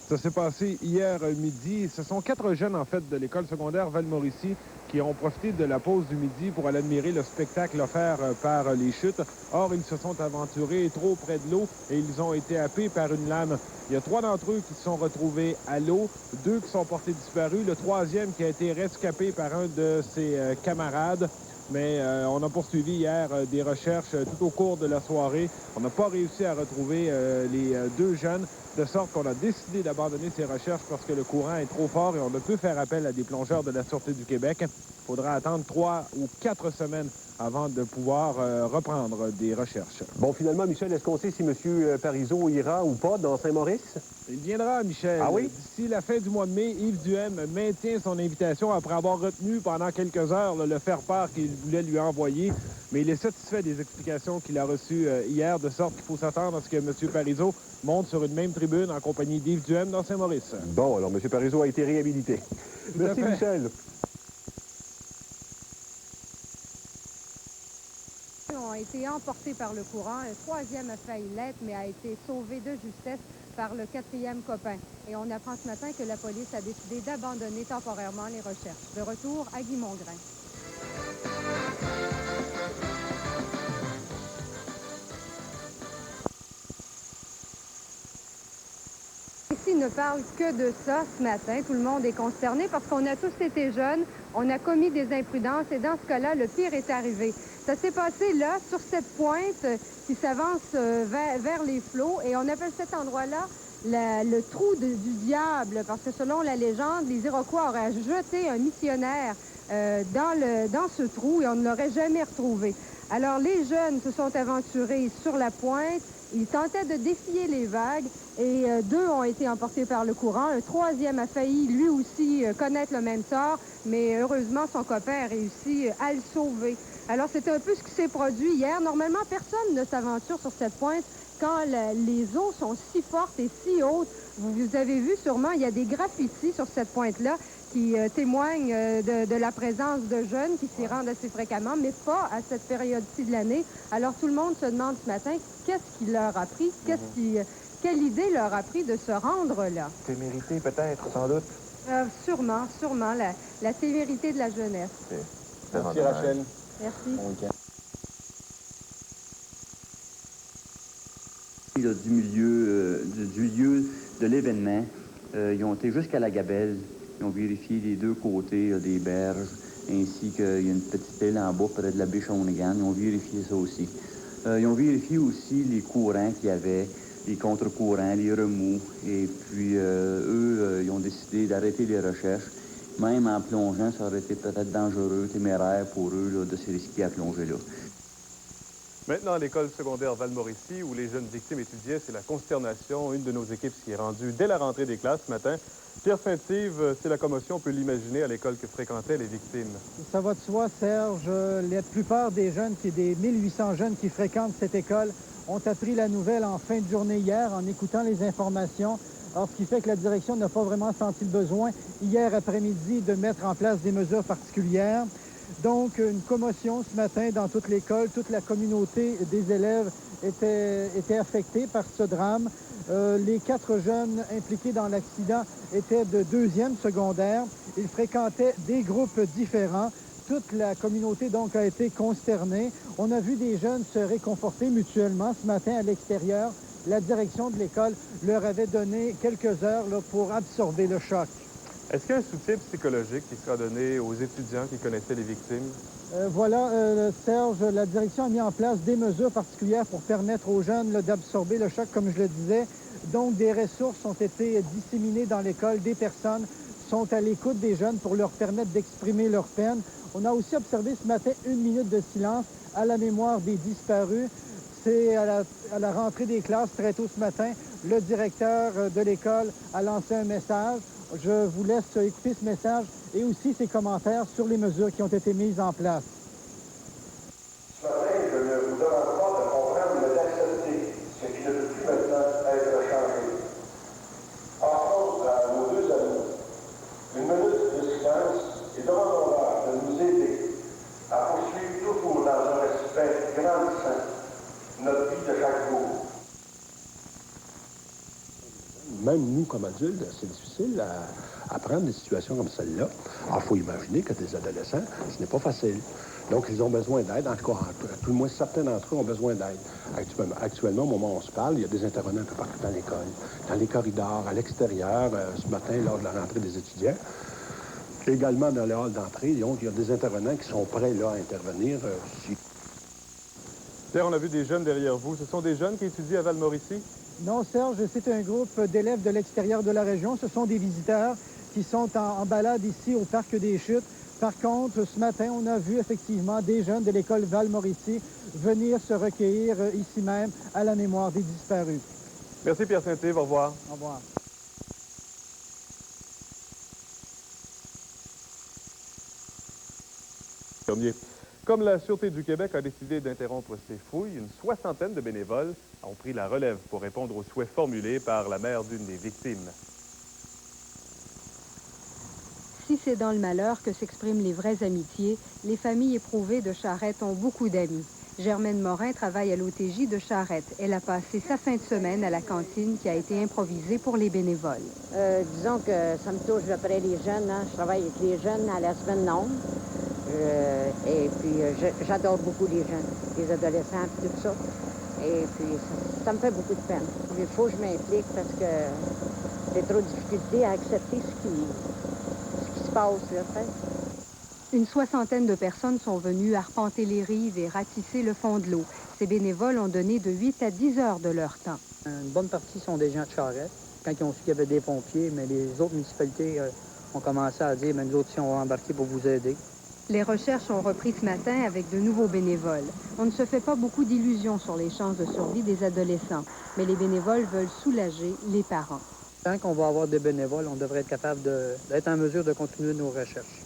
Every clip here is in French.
Ça s'est passé hier midi. Ce sont 4 jeunes, en fait, de l'école secondaire Val-Mauricie qui ont profité de la pause du midi pour aller admirer le spectacle offert par les chutes. Or, ils se sont aventurés trop près de l'eau et ils ont été happés par une lame. Il y a 3 d'entre eux qui se sont retrouvés à l'eau, 2 qui sont portés disparus, le 3e qui a été rescapé par un de ses camarades. Mais on a poursuivi hier des recherches tout au cours de la soirée. On n'a pas réussi à retrouver les 2 jeunes, de sorte qu'on a décidé d'abandonner ces recherches parce que le courant est trop fort et on ne peut faire appel à des plongeurs de la Sûreté du Québec. Il faudra attendre 3 ou 4 semaines avant de pouvoir reprendre des recherches. Bon, finalement, Michel, est-ce qu'on sait si M. Parizeau ira ou pas dans Saint-Maurice? Il viendra, Michel. Ah oui? D'ici la fin du mois de mai, Yves Duhem maintient son invitation après avoir retenu pendant quelques heures le faire-part qu'il voulait lui envoyer. Mais il est satisfait des explications qu'il a reçues hier, de sorte qu'il faut s'attendre à ce que M. Parizeau monte sur une même tribune en compagnie d'Yves Duhem dans Saint-Maurice. Bon, alors M. Parizeau a été réhabilité. Merci, Michel. Ont été emportés par le courant. Un 3e a failli l'être, mais a été sauvé de justesse par le 4e copain. Et on apprend ce matin que la police a décidé d'abandonner temporairement les recherches. De retour à Guy Mongrain. Ici ne parle que de ça ce matin. Tout le monde est consterné parce qu'on a tous été jeunes, on a commis des imprudences et dans ce cas-là, le pire est arrivé. Ça s'est passé là, sur cette pointe qui s'avance vers les flots et on appelle cet endroit-là le trou du diable parce que selon la légende, les Iroquois auraient jeté un missionnaire dans ce trou et on ne l'aurait jamais retrouvé. Alors les jeunes se sont aventurés sur la pointe, ils tentaient de défier les vagues et 2 ont été emportés par le courant. Un 3e a failli lui aussi connaître le même sort, mais heureusement son copain a réussi à le sauver. Alors c'est un peu ce qui s'est produit hier. Normalement, personne ne s'aventure sur cette pointe quand les eaux sont si fortes et si hautes. Vous avez vu sûrement, il y a des graffitis sur cette pointe-là qui témoignent de la présence de jeunes qui s'y rendent assez fréquemment, mais pas à cette période-ci de l'année. Alors tout le monde se demande ce matin qu'est-ce qui leur a pris, quelle idée leur a pris de se rendre là. Témérité peut-être, sans doute. Sûrement, la témérité de la jeunesse. Merci Rachel. Merci. Bon week-end. Du lieu de l'événement, ils ont été jusqu'à la Gabelle. Ils ont vérifié les 2 côtés des berges, ainsi qu'il y a une petite île en bas près de la baie Shawnigan. Ils ont vérifié ça aussi. Ils ont vérifié aussi les courants qu'il y avait, les contre-courants, les remous. Et puis, ils ont décidé d'arrêter les recherches. Même en plongeant, ça aurait été peut-être dangereux, téméraire pour eux là, de se risquer à plonger là. Maintenant, à l'école secondaire Val-Mauricie, où les jeunes victimes étudiaient, c'est la consternation. Une de nos équipes s'y est rendue dès la rentrée des classes ce matin. Pierre Saint-Yves, c'est la commotion, on peut l'imaginer, à l'école que fréquentaient les victimes. Ça va de soi, Serge. La plupart des jeunes, des 1800 jeunes qui fréquentent cette école, ont appris la nouvelle en fin de journée hier en écoutant les informations. Alors, ce qui fait que la direction n'a pas vraiment senti le besoin, hier après-midi, de mettre en place des mesures particulières. Donc, une commotion ce matin dans toute l'école. Toute la communauté des élèves était affectée par ce drame. Les 4 jeunes impliqués dans l'accident étaient de 2e secondaire. Ils fréquentaient des groupes différents. Toute la communauté, donc, a été consternée. On a vu des jeunes se réconforter mutuellement ce matin à l'extérieur. La direction de l'école leur avait donné quelques heures là, pour absorber le choc. Est-ce qu'il y a un soutien psychologique qui sera donné aux étudiants qui connaissaient les victimes? Serge, la direction a mis en place des mesures particulières pour permettre aux jeunes d'absorber le choc, comme je le disais. Donc, des ressources ont été disséminées dans l'école. Des personnes sont à l'écoute des jeunes pour leur permettre d'exprimer leur peine. On a aussi observé ce matin 1 minute de silence à la mémoire des disparus. C'est à la rentrée des classes, très tôt ce matin, le directeur de l'école a lancé un message. Je vous laisse écouter ce message et aussi ses commentaires sur les mesures qui ont été mises en place. Ce matin, je ne vous demande pas de comprendre, mais d'accepter ce qui ne peut plus maintenant être changé. Offrons à nos 2 amis une minute de silence et demandons-leur de nous aider à poursuivre toujours dans un respect grandissant notre vie de chaque jour. même nous, comme adultes, c'est difficile à prendre des situations comme celle-là. Alors, il faut imaginer que des adolescents, ce n'est pas facile. Donc, ils ont besoin d'aide. En tout cas, tout le moins, certains d'entre eux ont besoin d'aide. Actuellement, au moment où on se parle, il y a des intervenants un peu partout dans l'école, dans les corridors, à l'extérieur, ce matin, lors de la rentrée des étudiants. Également, dans le hall d'entrée, donc, il y a des intervenants qui sont prêts là, à intervenir. Pierre, on a vu des jeunes derrière vous. Ce sont des jeunes qui étudient à Val-Mauricie? Non, Serge, c'est un groupe d'élèves de l'extérieur de la région. Ce sont des visiteurs qui sont en balade ici au Parc des Chutes. Par contre, ce matin, on a vu effectivement des jeunes de l'école Val-Mauricie venir se recueillir ici même à la mémoire des disparus. Merci Pierre Saint-Yves, au revoir. Au revoir. Comme la Sûreté du Québec a décidé d'interrompre ses fouilles, une soixantaine de bénévoles ont pris la relève pour répondre aux souhaits formulés par la mère d'une des victimes. Si c'est dans le malheur que s'expriment les vraies amitiés, les familles éprouvées de Charette ont beaucoup d'amis. Germaine Morin travaille à l'OTJ de Charette. Elle a passé sa fin de semaine à la cantine qui a été improvisée pour les bénévoles. Disons que ça me touche de près les jeunes. Hein. Je travaille avec les jeunes à la semaine longue. Et puis, j'adore beaucoup les jeunes, les adolescents, tout ça. Et puis, ça me fait beaucoup de peine. Il faut que je m'implique parce que j'ai trop de difficultés à accepter ce qui se passe, là, Une soixantaine de personnes sont venues arpenter les rives et ratisser le fond de l'eau. Ces bénévoles ont donné de 8 à 10 heures de leur temps. Une bonne partie sont des gens de Charette. Quand ils ont su qu'il y avait des pompiers, mais les autres municipalités ont commencé à dire, mais nous autres, si on va embarquer pour vous aider. Les recherches ont repris ce matin avec de nouveaux bénévoles. On ne se fait pas beaucoup d'illusions sur les chances de survie des adolescents, mais les bénévoles veulent soulager les parents. Tant qu'on va avoir des bénévoles, on devrait être capable d'être en mesure de continuer nos recherches.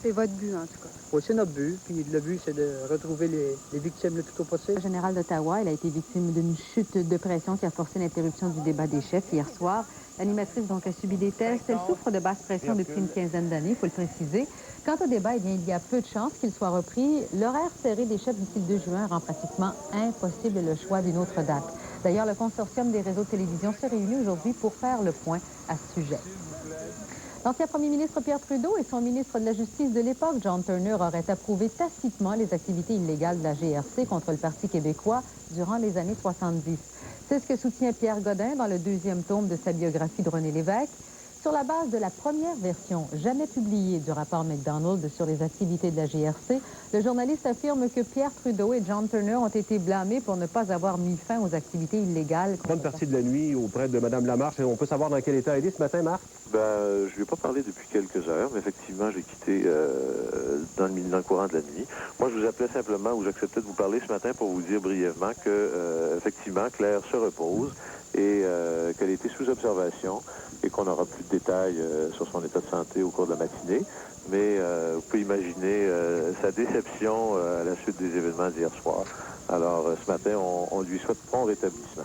C'est votre but, en tout cas. Oui, c'est notre but. Puis le but, c'est de retrouver les victimes le plus tôt possible. Le général d'Ottawa, elle a été victime d'une chute de pression qui a forcé l'interruption du débat des chefs hier soir. L'animatrice, donc, a subi des tests. Elle souffre de basse pression depuis une quinzaine d'années, il faut le préciser. Quant au débat, eh bien, il y a peu de chances qu'il soit repris. L'horaire serré des chefs d'ici le 2 juin rend pratiquement impossible le choix d'une autre date. D'ailleurs, le consortium des réseaux de télévision se réunit aujourd'hui pour faire le point à ce sujet. L'ancien premier ministre Pierre Trudeau et son ministre de la Justice de l'époque, John Turner, auraient approuvé tacitement les activités illégales de la GRC contre le Parti québécois durant les années 70. C'est ce que soutient Pierre Godin dans le 2e tome de sa biographie de René Lévesque. Sur la base de la première version jamais publiée du rapport McDonald sur les activités de la GRC, le journaliste affirme que Pierre Trudeau et John Turner ont été blâmés pour ne pas avoir mis fin aux activités illégales. Bonne partie de la nuit auprès de Mme Lamarche. On peut savoir dans quel état elle est ce matin, Marc? Je ne lui ai pas parlé depuis quelques heures, mais effectivement, j'ai quitté dans le courant de la nuit. Moi, je vous appelais simplement, ou j'acceptais de vous parler ce matin pour vous dire brièvement que, effectivement, Claire se repose et qu'elle était sous observation et qu'on n'aura plus de détails sur son état de santé au cours de la matinée. Mais vous pouvez imaginer sa déception à la suite des événements d'hier soir. Alors, ce matin, on lui souhaite prompt rétablissement.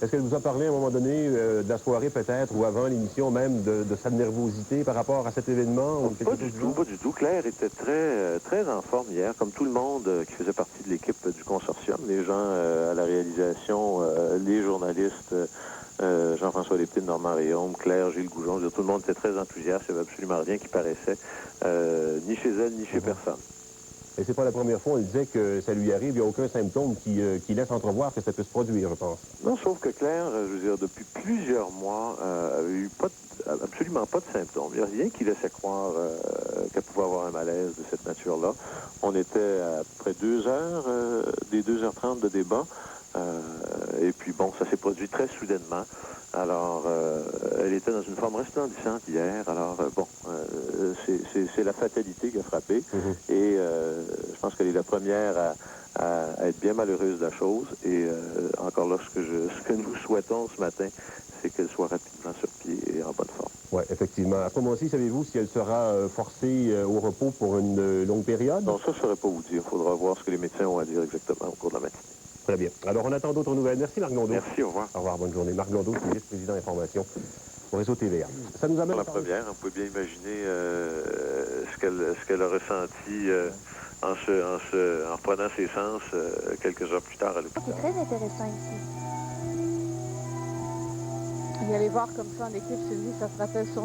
Est-ce qu'elle vous a parlé à un moment donné de la soirée peut-être, ou avant l'émission même, de sa nervosité par rapport à cet événement? Pas du tout. Claire était très en forme hier, comme tout le monde qui faisait partie de l'équipe du consortium. Les gens à la réalisation, les journalistes, Jean-François Lépine, Normand Réaume, Claire, Gilles Goujon, tout le monde était très enthousiaste. Il n'y avait absolument rien qui paraissait, ni chez elle, ni chez personne. Et c'est pas la première fois, on disait que ça lui arrive, il n'y a aucun symptôme qui laisse entrevoir que ça peut se produire, je pense. Non, sauf que Claire, je veux dire, depuis plusieurs mois, avait eu absolument pas de symptômes. Il n'y a rien qui laissait croire qu'elle pouvait avoir un malaise de cette nature-là. On était à près 2 heures, des 2h30 de débat. Et puis, bon, ça s'est produit très soudainement. Alors, elle était dans une forme resplendissante hier. Alors, c'est la fatalité qui a frappé. Et je pense qu'elle est la première à être bien malheureuse de la chose. Et encore là, ce que nous souhaitons ce matin, c'est qu'elle soit rapidement sur pied et en bonne forme. Oui, effectivement. À ce moment-ci, savez-vous si elle sera forcée au repos pour une longue période? Non, ça, je ne saurais pas vous dire. Il faudra voir ce que les médecins ont à dire exactement au cours de la matinée. Très bien. Alors, on attend d'autres nouvelles. Merci, Marc Blondeau. Merci, au revoir. Au revoir, bonne journée. Marc Blondeau, qui est vice-président d'information au réseau TVA. Ça nous amène... Pour la première, on peut bien imaginer ce qu'elle a ressenti en reprenant ses sens quelques heures plus tard à l'hôpital. C'est très intéressant ici. y aller voir comme ça en équipe, Sylvie, ça se rappelle sûrement.